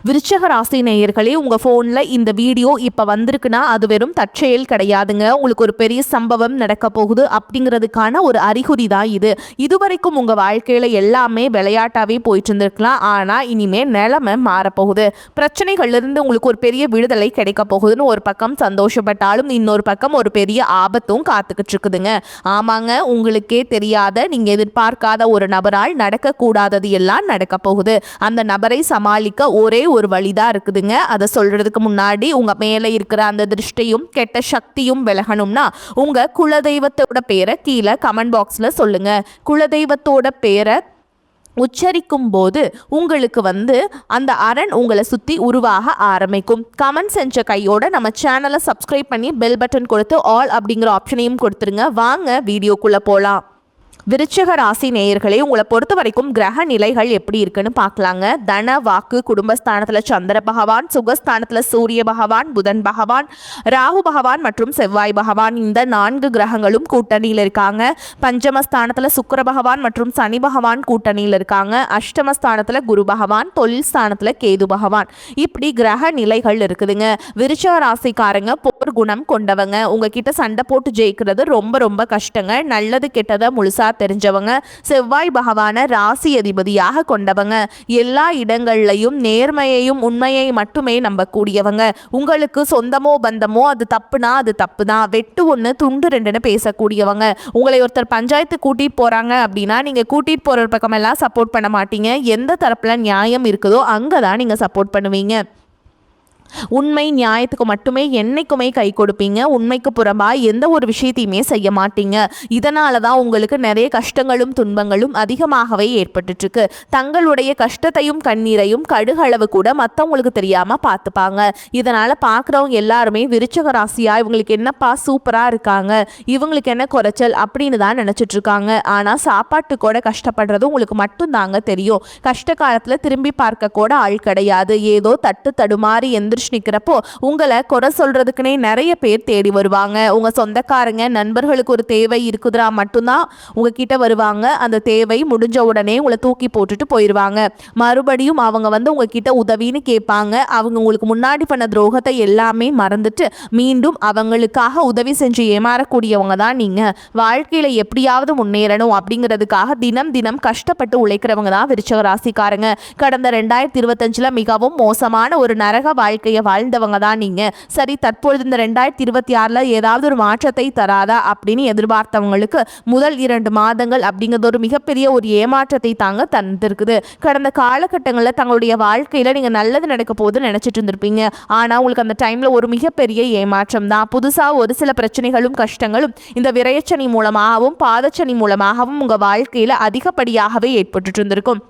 விருச்சக ராசி நேயர்களே, உங்கள் ஃபோனில் இந்த வீடியோ இப்போ வந்திருக்குன்னா அது வெறும் தற்செயல் கிடையாதுங்க. உங்களுக்கு ஒரு பெரிய சம்பவம் நடக்க போகுது அப்படிங்கிறதுக்கான ஒரு அறிகுறி தான் இது. இதுவரைக்கும் உங்கள் வாழ்க்கையில் எல்லாமே விளையாட்டாகவே போயிட்டு இருந்திருக்கலாம். ஆனால் இனிமேல் நிலைமை மாறப்போகுது. பிரச்சனைகள்லேருந்து உங்களுக்கு ஒரு பெரிய விடுதலை கிடைக்க போகுதுன்னு ஒரு பக்கம் சந்தோஷப்பட்டாலும் இன்னொரு பக்கம் ஒரு பெரிய ஆபத்தும் காத்துக்கிட்டு இருக்குதுங்க. ஆமாங்க, உங்களுக்கே தெரியாத நீங்கள் எதிர்பார்க்காத ஒரு நபரால் நடக்கக்கூடாதது எல்லாம் நடக்க போகுது. அந்த நபரை சமாளிக்க ஒரே ஒரு வழிதான் இருக்குதுங்க. அதை சொல்றதுக்கு முன்னாடி உங்க மேல இருக்கிற அந்த திருஷ்டியும் கெட்ட சக்தியும் விலகணும்னா உங்க குலதெய்வத்தோட பேரை கீழே கமெண்ட் பாக்ஸ்ல சொல்லுங்க. குலதெய்வத்தோட பேரை உச்சரிக்கும் போது உங்களுக்கு அந்த அரண் உங்களை சுற்றி உருவாக ஆரம்பிக்கும். கமெண்ட் செஞ்ச கையோட நம்ம சேனலை சப்ஸ்கிரைப் பண்ணி பெல் பட்டன் கொடுத்து ஆல் அப்படிங்கிற ஆப்ஷனையும் கொடுத்துருங்க. வாங்க வீடியோக்குள்ளே போகலாம். விருச்சிக ராசி நேயர்களே, உங்களை பொறுத்த வரைக்கும் கிரக நிலைகள் எப்படி இருக்குன்னு பார்க்கலாங்க. தன வாக்கு குடும்பஸ்தானத்தில் சந்திர பகவான், சுகஸ்தானத்தில் சூரிய பகவான், புதன் பகவான், ராகு பகவான் மற்றும் செவ்வாய் பகவான், இந்த 4 கிரகங்களும் கூட்டணியில் இருக்காங்க. பஞ்சமஸ்தானத்தில் சுக்கிர பகவான் மற்றும் சனி பகவான் கூட்டணியில் இருக்காங்க. அஷ்டமஸ்தானத்தில் குரு பகவான், தொழில் ஸ்தானத்தில் கேது பகவான். இப்படி கிரக நிலைகள் இருக்குதுங்க. விருச்சிக ராசிக்காரங்க போர் குணம் கொண்டவங்க. உங்ககிட்ட சண்டை போட்டு ஜெயிக்கிறது ரொம்ப ரொம்ப கஷ்டங்க. நல்லது கெட்டதை முழுசா தெரிஞ்சவங்க. செவ்வாய் பகவான ராசி அதிபதியாக கொண்டவங்க. எல்லா இடங்கள்லையும் நேர்மையையும் உண்மையை மட்டுமே நம்பக்கூடியவங்க. உங்களுக்கு சொந்தமோ பந்தமோ அது தப்புனா அது தப்பு தான், வெட்டு ஒன்று துண்டு ரெண்டுன்னு பேசக்கூடியவங்க. உங்களை ஒருத்தர் பஞ்சாயத்து கூட்டிட்டு போறாங்க அப்படின்னா நீங்க கூட்டிட்டு போற பக்கமெல்லாம் சப்போர்ட் பண்ண மாட்டீங்க. எந்த தரப்புல நியாயம் இருக்குதோ அங்கதான் நீங்க சப்போர்ட் பண்ணுவீங்க. உண்மை நியாயத்துக்கு மட்டுமே என்னைக்குமே கை கொடுப்பீங்க. உண்மைக்கு புறம்பா எந்த ஒரு விஷயத்தையுமே செய்ய மாட்டீங்க. இதனால தான் உங்களுக்கு நிறைய கஷ்டங்களும் துன்பங்களும் அதிகமாகவே ஏற்பட்டுட்டு இருக்கு. தங்களுடைய கஷ்டத்தையும் கண்ணீரையும் கடுகளவு கூட மற்றவங்களுக்கு தெரியாம பார்த்துப்பாங்க. இதனால பார்க்குறவங்க எல்லாருமே விருச்சிக ராசியா இவங்களுக்கு என்னப்பா சூப்பரா இருக்காங்க, இவங்களுக்கு என்ன குறைச்சல் அப்படின்னு தான் நினைச்சிட்டு இருக்காங்க. ஆனா சாப்பாட்டு கூட கஷ்டப்படுறது உங்களுக்கு மட்டும் தாங்க தெரியும். கஷ்ட காலத்துல திரும்பி பார்க்க கூட ஆள் கிடையாது. ஏதோ தட்டு தடுமாறி எந்திரிச்சு நிற்கிறப்போ உங்களை குறை சொல்றதுக்குனே நிறைய பேர் தேடி வருவாங்க. உங்க சொந்தக்காரங்க நண்பர்களுக்கு ஒரு தேவை இருக்குதுரா மட்டும்தான் உங்ககிட்ட வருவாங்க. அந்த தேவை முடிஞ்ச உடனே உங்களை தூக்கி போட்டுட்டு போயிடுவாங்க. மறுபடியும் அவங்க உங்ககிட்ட உதவின்னு கேட்பாங்க. அவங்க உங்களுக்கு முன்னாடி பண்ண துரோகத்தை எல்லாமே மறந்துட்டு மீண்டும் அவங்களுக்காக உதவி செஞ்சு ஏமாறக்கூடியவங்க தான் நீங்க. வாழ்க்கையில எப்படியாவது முன்னேறணும் அப்படிங்கிறதுக்காக தினம் தினம் கஷ்டப்பட்டு உழைக்கிறவங்க தான் விருச்சிக ராசிக்காரங்க. கடந்த 2025 மிகவும் மோசமான ஒரு நரக வாழ்க்கையை வாழ்ந்தவங்க தான் நீங்க. சரி, தற்பொழுது இந்த 2026 ஏதாவது ஒரு மாற்றத்தை தராதா அப்படின்னு எதிர்பார்த்தவங்களுக்கு முதல் 2 மாதங்கள் அப்படிங்கிறது ஒரு மிகப்பெரிய ஒரு ஏமாற்றத்தை தாங்க தந்திருக்குது. கடந்த காலகட்டங்களில் தங்களுடைய வாழ்க்கையில நீங்க நல்லது நடக்க போது நினைச்சிட்டு இருந்திருப்பீங்க. ஆனா உங்களுக்கு அந்த டைம்ல ஒரு மிகப்பெரிய ஏமாற்றம் தான். புதுசா ஒரு சில பிரச்சனைகளும் கஷ்டங்களும் இந்த விரயச்சனி மூலமாகவும் பாதச்சனி மூலமாகவும் உங்க வாழ்க்கையில அதிகப்படியாகவே ஏற்பட்டு இருந்திருக்கும்.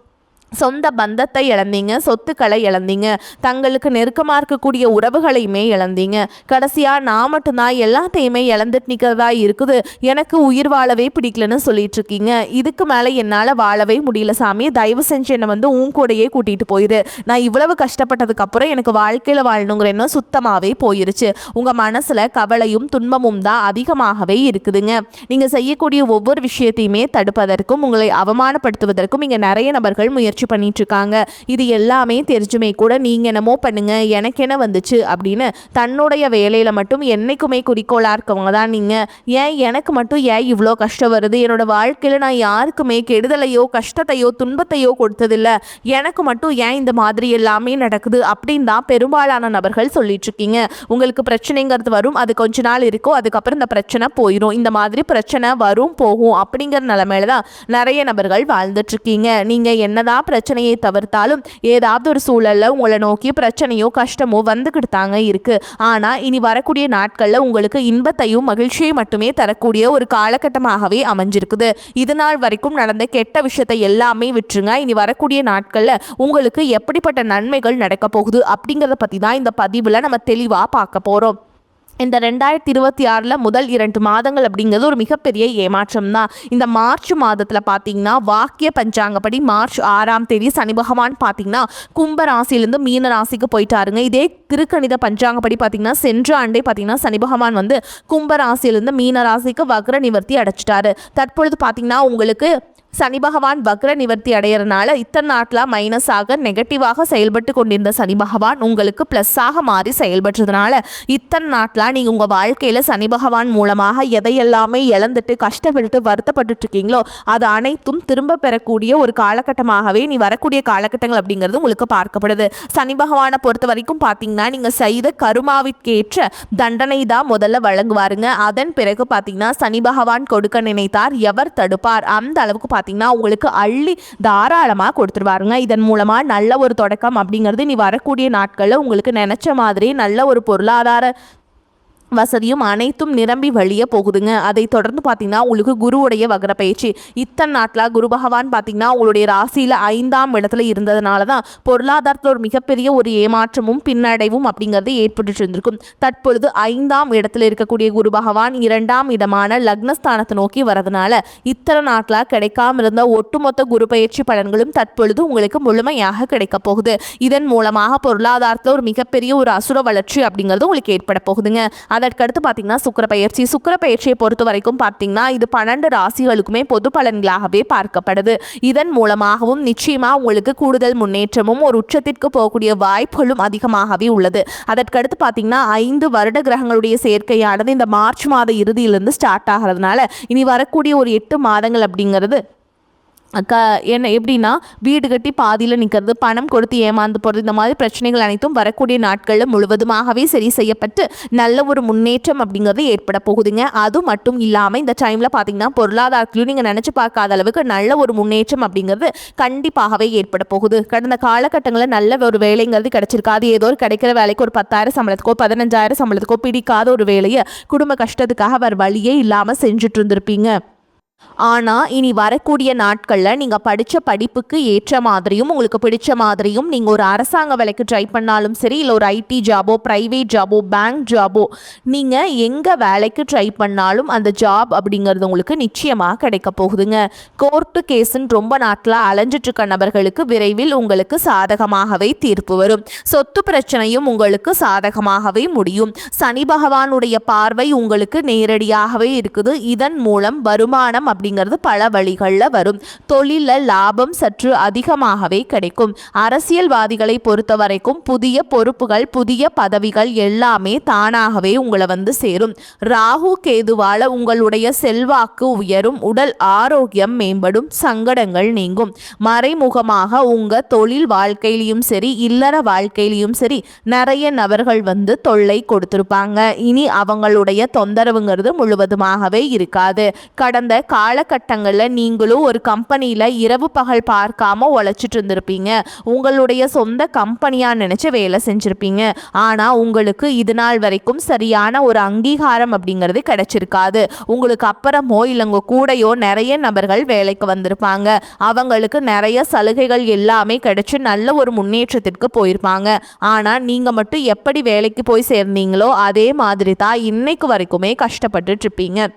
சொந்த பந்தத்தை இழந்தீங்க, சொத்துக்களை இழந்தீங்க, தங்களுக்கு நெருக்கமாக இருக்கக்கூடிய உறவுகளையுமே இழந்தீங்க. கடைசியாக நான் மட்டும்தான் எல்லாத்தையுமே இழந்துட்டு நிற்கிறதா இருக்குது, எனக்கு உயிர் வாழவே பிடிக்கலன்னு சொல்லிட்டு இருக்கீங்க. இதுக்கு மேலே என்னால் வாழவே முடியல சாமி, தயவு செஞ்சு என்னை உன் கூடையே கூட்டிகிட்டு போயிரு. நான் இவ்வளவு கஷ்டப்பட்டதுக்கப்புறம் எனக்கு வாழ்க்கையில் வாழணுங்கிற எண்ணம் சுத்தமாகவே போயிருச்சு. உங்கள் மனசில் கவலையும் துன்பமும் தான் அதிகமாகவே இருக்குதுங்க. நீங்கள் செய்யக்கூடிய ஒவ்வொரு விஷயத்தையுமே தடுப்பதற்கும் உங்களை அவமானப்படுத்துவதற்கும் இங்கே நிறைய நபர்கள் முயற்சி பண்ணிட்டு இருக்காங்க. இது எல்லாமே தெரிஞ்சுமே கூட நீங்க என்னமோ பண்ணுங்க, எனக்கு என்ன வந்துச்சு அப்படின்னு தன்னுடைய வேலையில மட்டும் என்னைக்குமே குறிக்கோளா இருக்கவங்க தான் நீங்க. ஏன் எனக்கு மட்டும் ஏன் இவ்வளோ கஷ்டம் வருது, என்னோட வாழ்க்கையில நான் யாருக்குமே கெடுதலையோ கஷ்டத்தையோ துன்பத்தையோ கொடுத்ததில்ல, எனக்கு மட்டும் ஏன் இந்த மாதிரி எல்லாமே நடக்குது அப்படின்னு தான் பெரும்பாலான நபர்கள் சொல்லிட்டு இருக்கீங்க. உங்களுக்கு பிரச்சனைங்கிறது வரும், அது கொஞ்ச நாள் இருக்கும், அதுக்கப்புறம் இந்த பிரச்சனை போயிடும். இந்த மாதிரி பிரச்சனை வரும் போகும் அப்படிங்கிற நிலைமையில தான் நிறைய நபர்கள் வாழ்ந்துட்டு இருக்கீங்க. நீங்க என்னதான் பிரச்சனையை தவிர்த்தாலும் ஏதாவது ஒரு சூழல்ல உங்களை நோக்கி பிரச்சனையோ கஷ்டமோ வந்துக்கிட்டு தாங்க இருக்கு. ஆனா இனி வரக்கூடிய நாட்கள்ல உங்களுக்கு இன்பத்தையும் மகிழ்ச்சியை மட்டுமே தரக்கூடிய ஒரு காலகட்டமாகவே அமைஞ்சிருக்குது. இது நாள் வரைக்கும் நடந்த கெட்ட விஷயத்தை எல்லாமே விட்டுருங்க. இனி வரக்கூடிய நாட்கள்ல உங்களுக்கு எப்படிப்பட்ட நன்மைகள் நடக்க போகுது அப்படிங்கிறத பத்தி தான் இந்த பதிவுல நம்ம தெளிவா பார்க்க போறோம். இந்த 2026 முதல் 2 மாதங்கள் அப்படிங்கிறது ஒரு மிகப்பெரிய ஏமாற்றம் தான். இந்த மார்ச் மாதத்தில் பார்த்தீங்கன்னா வாக்கிய பஞ்சாங்கப்படி மார்ச் 6ஆம் தேதி சனி பகவான் பார்த்தீங்கன்னா கும்ப ராசியிலேருந்து மீன ராசிக்கு போயிட்டாருங்க. இதே திருக்கணித பஞ்சாங்கப்படி பார்த்தீங்கன்னா சென்ற ஆண்டே பார்த்தீங்கன்னா சனி பகவான் கும்ப ராசியிலேருந்து மீன ராசிக்கு வக்ர நிவர்த்தி அடைச்சிட்டாரு. தற்பொழுது பார்த்தீங்கன்னா உங்களுக்கு சனி பகவான் வக்ர நிவர்த்தி அடையறனால இத்தனை நாட்டில் மைனஸாக நெகட்டிவாக செயல்பட்டு கொண்டிருந்த சனி பகவான் உங்களுக்கு ப்ளஸ்ஸாக மாறி செயல்படுறதுனால இத்தனை நாட்டில் நீங்கள் உங்கள் வாழ்க்கையில் சனி பகவான் மூலமாக எதையெல்லாமே இழந்துட்டு கஷ்டப்பட்டு வருத்தப்பட்டு இருக்கீங்களோ அது அனைத்தும் திரும்ப பெறக்கூடிய ஒரு காலகட்டமாகவே நீ வரக்கூடிய காலகட்டங்கள் அப்படிங்கிறது உங்களுக்கு பார்க்கப்படுது. சனி பகவானை பொறுத்த வரைக்கும் பார்த்தீங்கன்னா நீங்கள் செய்த கருமாவிற்கேற்ற தண்டனை தான் முதல்ல வழங்குவாருங்க. அதன் பிறகு பார்த்தீங்கன்னா சனி பகவான் கொடுக்க நினைத்தார் எவர் தடுப்பார், அந்த அளவுக்கு பார்த்தீங்கன்னா உங்களுக்கு அள்ளி தாராளமாக கொடுத்துருவாருங்க. இதன் மூலமாக நல்ல ஒரு தொடக்கம் அப்படிங்கிறது நீ வரக்கூடிய நாட்களில் உங்களுக்கு நினச்ச மாதிரி நல்ல ஒரு பொருளாதார வசதியும் அனைத்தும் நிரம்பி வழிய போகுதுங்க. அதை தொடர்ந்து பார்த்தீங்கன்னா உங்களுக்கு குருவுடைய வக்ர பயிற்சி இத்தனை நாட்டில் குரு பகவான் பார்த்தீங்கன்னா உங்களுடைய ராசியில் 5ஆம் இடத்துல இருந்ததுனால தான் பொருளாதாரத்தில் ஒரு மிகப்பெரிய ஒரு ஏமாற்றமும் பின்னடைவும் அப்படிங்கிறது ஏற்பட்டு இருந்திருக்கும். தற்பொழுது 5ஆம் இடத்துல இருக்கக்கூடிய குரு பகவான் 2ஆம் இடமான லக்னஸ்தானத்தை நோக்கி வரதுனால இத்தனை நாட்டில் கிடைக்காம இருந்த ஒட்டுமொத்த குரு பயிற்சி பலன்களும் தற்பொழுது உங்களுக்கு முழுமையாக கிடைக்க போகுது. இதன் மூலமாக பொருளாதாரத்தில் ஒரு மிகப்பெரிய ஒரு அசுர வளர்ச்சி அப்படிங்கிறது உங்களுக்கு ஏற்பட போகுதுங்க. அதற்கடுத்து பார்த்தீங்கன்னா சுக்கிர பயிற்சியை பொறுத்த வரைக்கும் பார்த்தீங்கன்னா இது 12 ராசிகளுக்குமே பொது பலன்களாகவே பார்க்கப்படுது. இதன் மூலமாகவும் நிச்சயமாக உங்களுக்கு கூடுதல் முன்னேற்றமும் ஒரு உச்சத்திற்கு போகக்கூடிய வாய்ப்புகளும் அதிகமாகவே உள்ளது. அதற்கடுத்து பார்த்தீங்கன்னா 5 வருட கிரகங்களுடைய சேர்க்கையானது இந்த மார்ச் மாத இறுதியிலிருந்து ஸ்டார்ட் ஆகிறதுனால இனி வரக்கூடிய ஒரு 8 மாதங்கள் அப்படிங்கிறது என்ன எப்படின்னா வீடு கட்டி பாதியில் நிற்கிறது, பணம் கொடுத்து ஏமாந்து போகிறது, இந்த மாதிரி பிரச்சனைகள் அனைத்தும் வரக்கூடிய நாட்களில் முழுவதுமாகவே சரி செய்யப்பட்டு நல்ல ஒரு முன்னேற்றம் அப்படிங்கிறது ஏற்பட போகுதுங்க. அது மட்டும் இல்லாமல் இந்த டைமில் பார்த்தீங்கன்னா பொருளாதாரத்திலும் நீங்கள் நினச்சி பார்க்காத அளவுக்கு நல்ல ஒரு முன்னேற்றம் அப்படிங்கிறது கண்டிப்பாகவே ஏற்பட போகுது. கடந்த காலகட்டங்களில் நல்ல ஒரு வேலைங்கிறது கிடைச்சிருக்காது. ஏதோ ஒரு கிடைக்கிற வேலைக்கு ஒரு 10,000 சம்பளத்துக்கோ 15,000 சம்பளத்துக்கோ பிடிக்காத ஒரு வேலையை குடும்ப கஷ்டத்துக்காக வேறு வழியே இல்லாமல் செஞ்சுட்டு இருந்திருப்பீங்க. ஆனால் இனி வரக்கூடிய நாட்களில் நீங்கள் படித்த படிப்புக்கு ஏற்ற மாதிரியும் உங்களுக்கு பிடிச்ச மாதிரியும் நீங்கள் ஒரு அரசாங்க வேலைக்கு ட்ரை பண்ணாலும் சரி, இல்லை ஒரு ஐடி ஜாபோ ப்ரைவேட் ஜாபோ பேங்க் ஜாபோ நீங்கள் எங்கே வேலைக்கு ட்ரை பண்ணாலும் அந்த ஜாப் அப்படிங்கிறது உங்களுக்கு நிச்சயமாக கிடைக்க போகுதுங்க. கோர்ட்டு கேஸுன்னு ரொம்ப நாட்டில் அலைஞ்சிட்ருக்க நபர்களுக்கு விரைவில் உங்களுக்கு சாதகமாகவே தீர்ப்பு வரும். சொத்து பிரச்சனையும் உங்களுக்கு சாதகமாகவே முடியும். சனி பகவானுடைய பார்வை உங்களுக்கு நேரடியாகவே இருக்குது. இதன் மூலம் வருமானம் அப்படிங்கிறது பல வழிகளில் வரும். தொழிலில் லாபம் சற்று அதிகமாகவே கிடைக்கும். அரசியல்வாதிகளை பொறுத்த வரைக்கும் புதிய பொறுப்புகள் புதிய பதவிகள் எல்லாமே தானாகவே உங்களை வந்து சேரும். ராகு கேதுவால உங்களுடைய செல்வாக்கு உயரும், உடல் ஆரோக்கியம் மேம்படும், சங்கடங்கள் நீங்கும். மறைமுகமாக உங்க தொழில் வாழ்க்கையிலையும் சரி இல்லற வாழ்க்கையிலையும் சரி நிறைய நபர்கள் வந்து தொல்லை கொடுத்திருப்பாங்க. இனி அவங்களுடைய தொந்தரவுங்கிறது முழுவதுமாகவே இருக்காது. கடந்த காலகட்டங்களில் நீங்களும் ஒரு கம்பெனியில் இரவு பகல் பார்க்காம உழைச்சிட்டு இருந்திருப்பீங்க. உங்களுடைய சொந்த கம்பெனியாக நினச்சி வேலை செஞ்சுருப்பீங்க. ஆனால் உங்களுக்கு இது நாள் வரைக்கும் சரியான ஒரு அங்கீகாரம் அப்படிங்கிறது கிடைச்சிருக்காது. உங்களுக்கு அப்புறமோ இல்லை உங்கள் கூடையோ நிறைய நபர்கள் வேலைக்கு வந்திருப்பாங்க. அவங்களுக்கு நிறைய சலுகைகள் எல்லாமே கிடைச்சி நல்ல ஒரு முன்னேற்றத்திற்கு போயிருப்பாங்க. ஆனால் நீங்கள் மட்டும் எப்படி வேலைக்கு போய் சேர்ந்தீங்களோ அதே மாதிரி தான் இன்னைக்கு வரைக்குமே கஷ்டப்பட்டுட்டு இருப்பீங்க.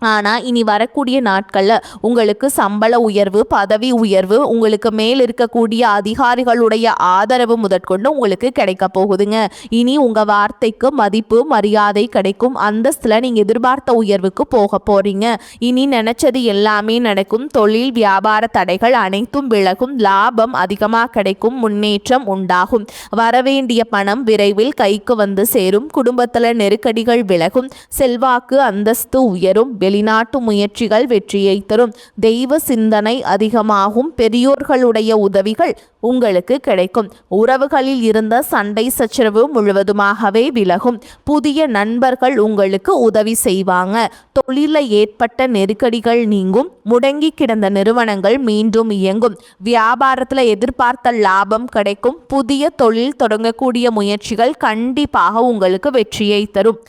ஆனால் இனி வரக்கூடிய நாட்களில் உங்களுக்கு சம்பள உயர்வு பதவி உயர்வு உங்களுக்கு மேல் இருக்கக்கூடிய அதிகாரிகளுடைய ஆதரவு முதற்கொண்டு உங்களுக்கு கிடைக்க போகுதுங்க. இனி உங்கள் வார்த்தைக்கு மதிப்பு மரியாதை கிடைக்கும். அந்தஸ்தில் நீங்கள் எதிர்பார்த்த உயர்வுக்கு போக போகிறீங்க. இனி நினச்சது எல்லாமே நடக்கும். தொழில் வியாபார தடைகள் அனைத்தும் விலகும். லாபம் அதிகமாக கிடைக்கும். முன்னேற்றம் உண்டாகும். வரவேண்டிய பணம் விரைவில் கைக்கு வந்து சேரும். குடும்பத்தில் நெருக்கடிகள் விலகும். செல்வாக்கு அந்தஸ்து உயரும். வெளிநாட்டு முயற்சிகள் வெற்றியை தரும். தெய்வ சிந்தனை அதிகமாகும். பெரியோர்களுடைய உதவிகள் உங்களுக்கு கிடைக்கும். உறவுகளில் இருந்த சண்டை சச்சரவு முழுவதுமாகவே விலகும். புதிய நண்பர்கள் உங்களுக்கு உதவி செய்வாங்க. தொழிலில் ஏற்பட்ட நெருக்கடிகள் நீங்கும். முடங்கி கிடந்த நிறுவனங்கள் மீண்டும் இயங்கும். வியாபாரத்தில் எதிர்பார்த்த லாபம் கிடைக்கும். புதிய தொழில் தொடங்கக்கூடிய முயற்சிகள் கண்டிப்பாக உங்களுக்கு வெற்றியை தரும்.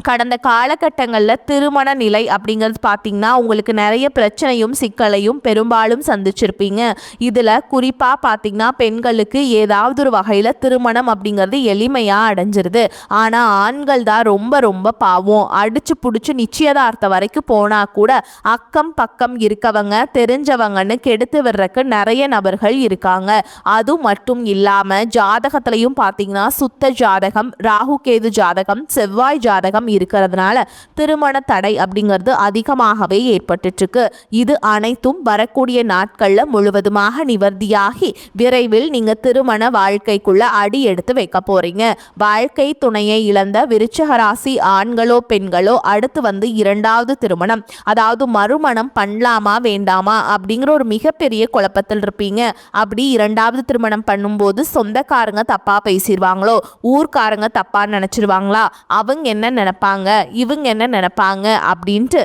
கடந்த காலகட்டங்களில் திருமண நிலை அப்படிங்கிறது பார்த்திங்கன்னா உங்களுக்கு நிறைய பிரச்சனையும் சிக்கலையும் பெரும்பாலும் சந்திச்சிருப்பீங்க. இதில் குறிப்பாக பார்த்திங்கன்னா பெண்களுக்கு ஏதாவது ஒரு வகையில் திருமணம் அப்படிங்கிறது எளிமையாக அடைஞ்சிருது. ஆனால் ஆண்கள் தான் ரொம்ப ரொம்ப பாவம். அடிச்சு பிடிச்சி நிச்சயதார்த்தம் வரைக்கும் போனால் கூட அக்கம் பக்கம் இருக்கவங்க தெரிஞ்சவங்கன்னு கெடுத்து விடுறக்கு நிறைய நபர்கள் இருக்காங்க. அது மட்டும் இல்லாமல் ஜாதகத்திலையும் பார்த்திங்கன்னா சுத்த ஜாதகம் ராகு கேது ஜாதகம் செவ்வாய் ஜாதகம் இருக்கிறதுனால திருமண தடை அப்படிங்கிறது அதிகமாகவே ஏற்பட்டுட்டு இருக்கு. இது அனைத்தும் வரக்கூடிய நாட்கள்ல முழுவதுமாக நிவர்த்தியாகி விரைவில் நீங்க திருமண வாழ்க்கைக்குள்ள அடி எடுத்து வைக்க போறீங்க. வாழ்க்கை துணையை இழந்த விருச்சிக ராசி ஆண்களோ பெண்களோ அடுத்து வந்து இரண்டாவது திருமணம், அதாவது மறுமணம் பண்ணலாமா வேண்டாமா அப்படிங்கிற ஒரு மிகப்பெரிய குழப்பத்தில் இருப்பீங்க. அப்படி இரண்டாவது திருமணம் பண்ணும்போது சொந்தக்காரங்க தப்பா பேசிடுவாங்களோ, ஊர்க்காரங்க தப்பா நினைச்சிருவாங்களா, அவங்க என்ன நினைப்பாங்க, இவங்க என்ன நினைப்பாங்க அப்படின்ட்டு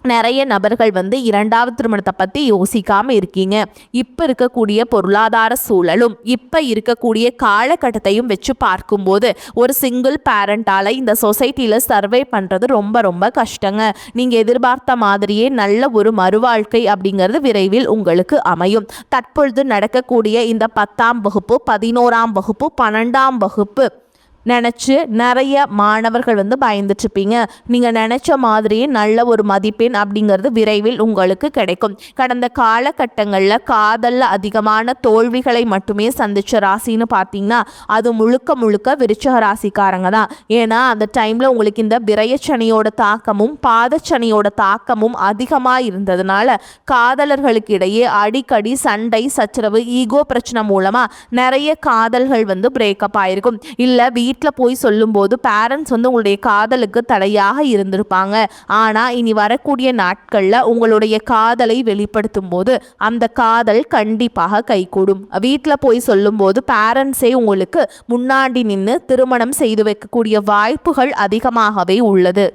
நிறைய நபர்கள் வந்து இரண்டாவது திருமணத்தை பற்றி யோசிக்காமல் இருக்கீங்க. இப்போ இருக்கக்கூடிய பொருளாதார சூழலும் இப்போ இருக்கக்கூடிய காலகட்டத்தையும் வச்சு பார்க்கும்போது ஒரு சிங்கிள் பேரண்டால் இந்த சொசைட்டியில் சர்வை பண்ணுறது ரொம்ப ரொம்ப கஷ்டங்க. நீங்கள் எதிர்பார்த்த மாதிரியே நல்ல ஒரு மறுவாழ்க்கை அப்படிங்கிறது விரைவில் உங்களுக்கு அமையும். தற்பொழுது நடக்கக்கூடிய இந்த 10ஆம் வகுப்பு, 11ஆம் வகுப்பு, 12ஆம் வகுப்பு நினச்சி நிறைய மாணவர்கள் வந்து பயந்துட்டுருப்பீங்க. நீங்கள் நினச்ச மாதிரியே நல்ல ஒரு மதிப்பெண் அப்படிங்கிறது விரைவில் உங்களுக்கு கிடைக்கும். கடந்த காலகட்டங்களில் காதலில் அதிகமான தோல்விகளை மட்டுமே சந்தித்த ராசின்னு பார்த்தீங்கன்னா அது முழுக்க முழுக்க விருச்சிக ராசிக்காரங்க தான். ஏன்னா அந்த டைமில் உங்களுக்கு இந்த விரயச்சனியோட தாக்கமும் பாதச்சனியோட தாக்கமும் அதிகமாக இருந்ததுனால காதலர்களுக்கு இடையே அடிக்கடி சண்டை சச்சரவு ஈகோ பிரச்சனை மூலமாக நிறைய காதல்கள் வந்து பிரேக்கப் ஆயிருக்கும். இல்லை வீட்டில் போய் சொல்லும்போது பேரண்ட்ஸ் வந்து உங்களுடைய காதலுக்கு தடையாக இருந்திருப்பாங்க. ஆனால் இனி வரக்கூடிய நாட்களில் உங்களுடைய காதலை வெளிப்படுத்தும் போது அந்த காதல் கண்டிப்பாக கைகூடும். வீட்டில் போய் சொல்லும்போது பேரண்ட்ஸே உங்களுக்கு முன்னாடி நின்று திருமணம் செய்து வைக்கக்கூடிய வாய்ப்புகள் அதிகமாகவே உள்ளது.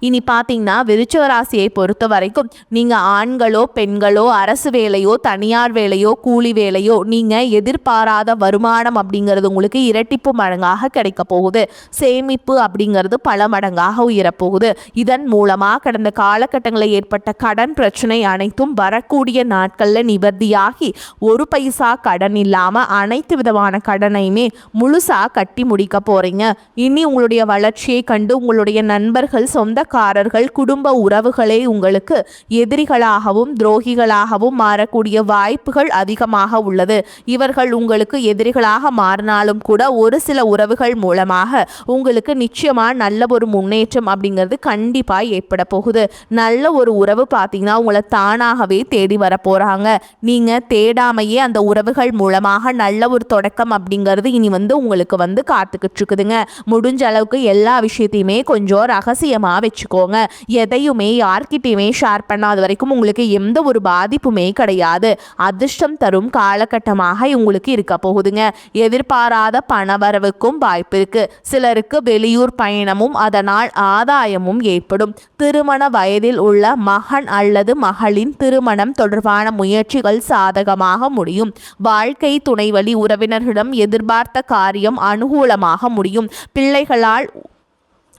இனி பார்த்தீங்கன்னா விருச்சிக ராசியை பொறுத்த வரைக்கும் நீங்கள் ஆண்களோ பெண்களோ அரசு வேலையோ தனியார் வேலையோ கூலி வேலையோ நீங்கள் எதிர்பாராத வருமானம் அப்படிங்கிறது உங்களுக்கு இரட்டிப்பு மடங்காக கிடைக்க போகுது. சேமிப்பு அப்படிங்கிறது பல மடங்காக உயரப்போகுது. இதன் மூலமாக கடந்த காலகட்டங்களில் ஏற்பட்ட கடன் பிரச்சனை அனைத்தும் வரக்கூடிய நாட்களில் நிவர்த்தியாகி ஒரு பைசா கடன் இல்லாமல் அனைத்து விதமான கடனையுமே முழுசாக கட்டி முடிக்க போகிறீங்க. இனி உங்களுடைய வளர்ச்சியை கண்டு உங்களுடைய நண்பர்கள் சொந்தக்காரர்கள் குடும்ப உறவுகளே உங்களுக்கு எதிரிகளாகவும் துரோகிகளாகவும் மாறக்கூடிய வாய்ப்புகள் அதிகமாக உள்ளது. இவர்கள் உங்களுக்கு எதிரிகளாக மாறினாலும் கூட ஒரு சில உறவுகள் மூலமாக உங்களுக்கு நிச்சயமா நல்ல ஒரு முன்னேற்றம் அப்படிங்கிறது கண்டிப்பா ஏற்பட போகுது. நல்ல ஒரு உறவு பார்த்தீங்கன்னா உங்களை தானாகவே தேடி வர போறாங்க. நீங்க தேடாமையே அந்த உறவுகள் மூலமாக நல்ல ஒரு தொடக்கம் அப்படிங்கிறது இனி வந்து உங்களுக்கு வந்து காத்துக்கிட்டு இருக்குதுங்க. முடிஞ்ச அளவுக்கு எல்லா விஷயத்தையுமே கொஞ்சம் ரகசியமா வச்சுக்கோங்க. எதையுமே யார்கிட்டையுமே ஷேர் பண்ணாத வரைக்கும் உங்களுக்கு எந்த ஒரு பாதிப்புமே கிடையாது. அதிர்ஷ்டம் தரும் காலகட்டமாக உங்களுக்கு இருக்க போகுதுங்க. எதிர்பாராத பணவரவுக்கும் வாய்ப்பு இருக்கு. சிலருக்கு வெளியூர் பயணமும் அதனால் ஆதாயமும் ஏற்படும். திருமண வயதில் உள்ள மகன் அல்லது மகளின் திருமணம் தொடர்பான முயற்சிகள் சாதகமாக முடியும். வாழ்க்கை துணைவழி உறவினர்களிடம் எதிர்பார்த்த காரியம் அனுகூலமாக முடியும். பிள்ளைகளால்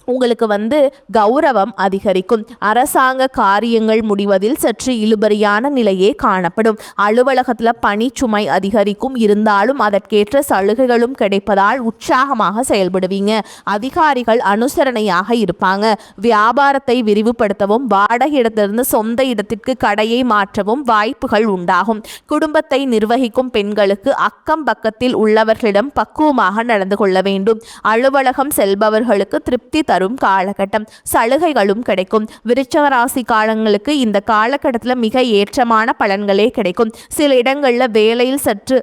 உங்களுக்கு வந்து கௌரவம் அதிகரிக்கும். அரசாங்க காரியங்கள் முடிவதில் சற்று இழுபறியான நிலையே காணப்படும். அலுவலகத்தில் பணிச்சுமை அதிகரிக்கும். இருந்தாலும் அதற்கேற்ற சலுகைகளும் கிடைப்பதால் உற்சாகமாக செயல்படுவீங்க. அதிகாரிகள் அனுசரணையாக இருப்பாங்க. வியாபாரத்தை விரிவுபடுத்தவும் வாடகை இடத்திலிருந்து சொந்த இடத்திற்கு கடையை மாற்றவும் வாய்ப்புகள் உண்டாகும். குடும்பத்தை நிர்வகிக்கும் பெண்களுக்கு அக்கம் பக்கத்தில் உள்ளவர்களிடம் பக்குவமாக நடந்து கொள்ள வேண்டும். அலுவலகம் செல்பவர்களுக்கு திருப்தி தரும் காலகட்டம். சலுகைகளும் கிடைக்கும். விருச்சிக ராசி காலங்களுக்கு இந்த காலகட்டத்தில் மிக ஏற்றமான பலன்களே கிடைக்கும். சில இடங்களில் வேலையில் சற்று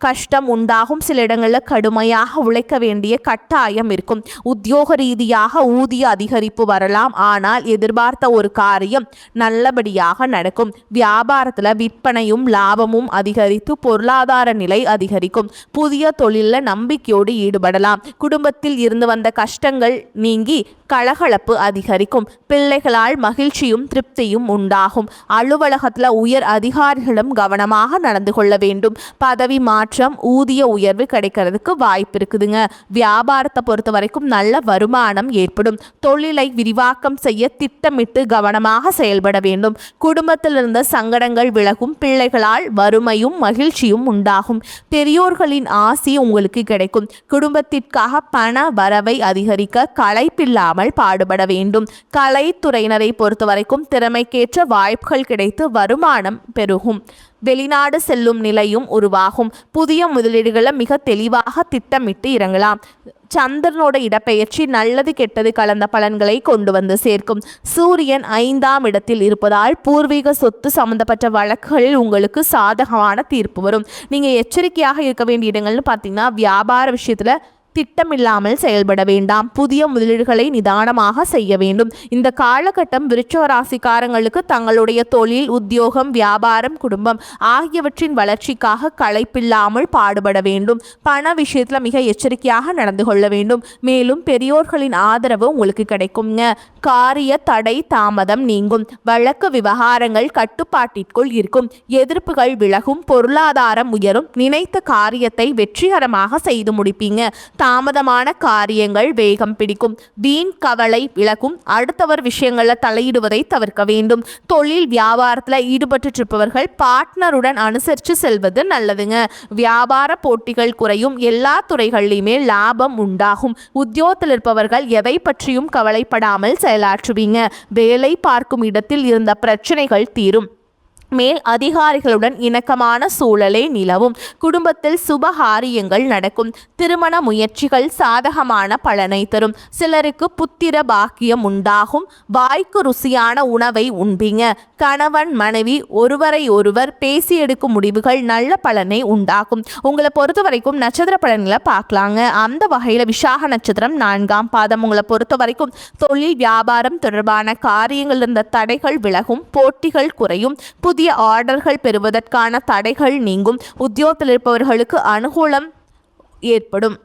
கஷ்டம் உண்டாகும். சில இடங்களில் கடுமையாக உழைக்க வேண்டிய கட்டாயம் இருக்கும். உத்தியோக ரீதியாக ஊதிய அதிகரிப்பு வரலாம். ஆனால் எதிர்பார்த்த ஒரு காரியம் நல்லபடியாக நடக்கும். வியாபாரத்தில் விற்பனையும் லாபமும் அதிகரித்து பொருளாதார நிலை அதிகரிக்கும். புதிய தொழிலில் நம்பிக்கையோடு ஈடுபடலாம். குடும்பத்தில் இருந்து வந்த கஷ்டங்கள் நீங்கி கலகலப்பு அதிகரிக்கும். பிள்ளைகளால் மகிழ்ச்சியும் திருப்தியும் உண்டாகும். அலுவலகத்தில் உயர் அதிகாரிகளும் கவனமாக நடந்து கொள்ள வேண்டும். பதவி மாற்றம் ஊதிய உயர்வு கிடைக்கிறதுக்கு வாய்ப்பு இருக்குதுங்க. வியாபாரத்தை பொறுத்த வரைக்கும் நல்ல வருமானம் ஏற்படும். தொழிலை விரிவாக்கம் செய்ய திட்டமிட்டு கவனமாக செயல்பட வேண்டும். குடும்பத்தில் இருந்த சங்கடங்கள் விலகும். பிள்ளைகளால் வறுமையும் மகிழ்ச்சியும் உண்டாகும். பெரியோர்களின் ஆசி உங்களுக்கு கிடைக்கும். குடும்பத்திற்காக பண வரவை அதிகரிக்க களைப்பில்லாமல் பாடுபட வேண்டும். கலைத்துறையினரை பொறுத்த வரைக்கும் திறமைக்கேற்ற வாய்ப்புகள் கிடைத்து வருமானம் பெருகும். வெளிநாடு செல்லும் நிலையும் உருவாகும். புதிய முதலீடுகளை மிக தெளிவாக திட்டமிட்டு இறங்கலாம். சந்திரனோட இடப்பெயர்ச்சி நல்லது கெட்டது கலந்த பலன்களை கொண்டு வந்து சேர்க்கும். சூரியன் 5ஆம் இடத்தில் இருப்பதால் பூர்வீக சொத்து சம்பந்தப்பட்ட வழக்குகளில் உங்களுக்கு சாதகமான தீர்ப்பு வரும். நீங்கள் எச்சரிக்கையாக இருக்க வேண்டிய இடங்கள்னு பார்த்தீங்கன்னா, வியாபார விஷயத்தில் திட்டமில்லாமல் செயல்பட வேண்டாம். புதிய முதலீடுகளை நிதானமாக செய்ய வேண்டும். இந்த காலகட்டம் விருச்சிக ராசிக்காரங்களுக்கு தங்களுடைய தொழில், உத்தியோகம், வியாபாரம், குடும்பம் ஆகியவற்றின் வளர்ச்சிக்காக களைப்பில்லாமல் பாடுபட வேண்டும். பண விஷயத்தில் மிக எச்சரிக்கையாக நடந்து கொள்ள வேண்டும். மேலும் பெரியோர்களின் ஆதரவு உங்களுக்கு கிடைக்குங்க. காரிய தடை தாமதம் நீங்கும். வழக்கு விவகாரங்கள் கட்டுப்பாட்டிற்குள் இருக்கும். எதிர்ப்புகள் விலகும். பொருளாதாரம் உயரும். நினைத்த காரியத்தை வெற்றிகரமாக செய்து முடிப்பீங்க. தாமதமான காரியங்கள் வேகம் பிடிக்கும். வீண் கவலை விலகும். அடுத்தவர் விஷயங்களில் தலையிடுவதை தவிர்க்க வேண்டும். தொழில் வியாபாரத்தில் ஈடுபட்டு இருப்பவர்கள் பார்ட்னருடன் அனுசரித்து செல்வது நல்லதுங்க. வியாபார போட்டிகள் குறையும். எல்லா துறைகளிலுமே லாபம் உண்டாகும். உத்தியோகத்தில் இருப்பவர்கள் எதை பற்றியும் கவலைப்படாமல் செயலாற்றுவீங்க. வேலை பார்க்கும் இடத்தில் இருந்த பிரச்சனைகள் தீரும். மேல் அதிகாரிகளுடன் இணக்கமான சூழலே நிலவும். குடும்பத்தில் சுபகாரியங்கள் நடக்கும். திருமண முயற்சிகள் சாதகமான பலனை தரும். சிலருக்கு புத்திர பாக்கியம் உண்டாகும். வாய்க்கு ருசியான உணவை உண்பீங்க. கணவன் மனைவி ஒருவரை ஒருவர் பேசி எடுக்கும் முடிவுகள் நல்ல பலனை உண்டாகும். உங்களை பொறுத்த வரைக்கும் நட்சத்திர பலன்களை பார்க்கலாங்க. அந்த வகையில் விசாக நட்சத்திரம் 4ஆம் பாதம். உங்களை பொறுத்த வரைக்கும் தொழில் வியாபாரம் தொடர்பான காரியங்கள் இருந்த தடைகள் விலகும். போட்டிகள் குறையும். புதிய ஆர்டர்கள் பெறுவதற்கான தடைகள் நீங்கும். உத்தியோகத்தில் இருப்பவர்களுக்கு அனுகூலம் ஏற்படும்.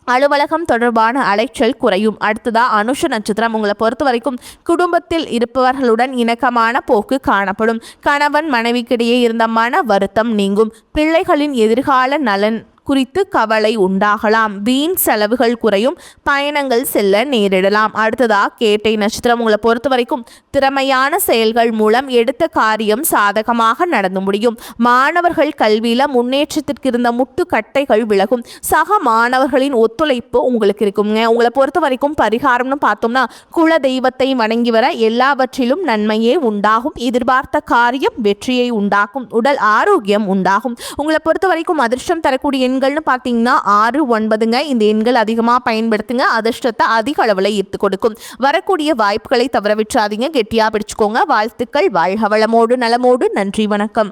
அலுவலகம் தொடர்பான அலைச்சல் குறையும். அடுத்ததா அனுஷ நட்சத்திரம். உங்களை பொறுத்த வரைக்கும் குடும்பத்தில் இருப்பவர்களுடன் இணக்கமான போக்கு காணப்படும். கணவன் மனைவிக்கிடையே இருந்த மன வருத்தம் நீங்கும். பிள்ளைகளின் எதிர்கால நலன் குறித்து கவலை உண்டாகலாம். வீண் செலவுகள் குறையும். பயணங்கள் செல்ல நேரிடலாம். அடுத்ததா கேட்டை நட்சத்திரம். உங்களை பொறுத்த வரைக்கும் திறமையான செயல்கள் மூலம் எடுத்த காரியம் சாதகமாக நடந்து முடியும். மாணவர்கள் கல்வியில முன்னேற்றத்திற்கு இருந்த முட்டுக்கட்டைகள் விலகும். சக மாணவர்களின் ஒத்துழைப்பு உங்களுக்கு இருக்குங்க. உங்களை பொறுத்த வரைக்கும் பரிகாரம்னு பார்த்தோம்னா, குல தெய்வத்தை வணங்கி வர எல்லாவற்றிலும் நன்மையே உண்டாகும். எதிர்பார்த்த காரியம் வெற்றியை உண்டாக்கும். உடல் ஆரோக்கியம் உண்டாகும். உங்களை பொறுத்த வரைக்கும் அதிர்ஷ்டம் தரக்கூடிய எண்கள்னு பார்த்தீங்கன்னா 6, 9ங்க. இந்த எண்கள் அதிகமாக பயன்படுத்துங்க. அதிர்ஷ்டத்தை அதிக அளவில் ஈர்த்து கொடுக்கும். வரக்கூடிய வாய்ப்புகளை தவற விட்டுறாதீங்க. கெட்டியாக பிடிச்சுக்கோங்க. வாழ்த்துக்கள். வாழ்க வளமோடு நலமோடு. நன்றி, வணக்கம்.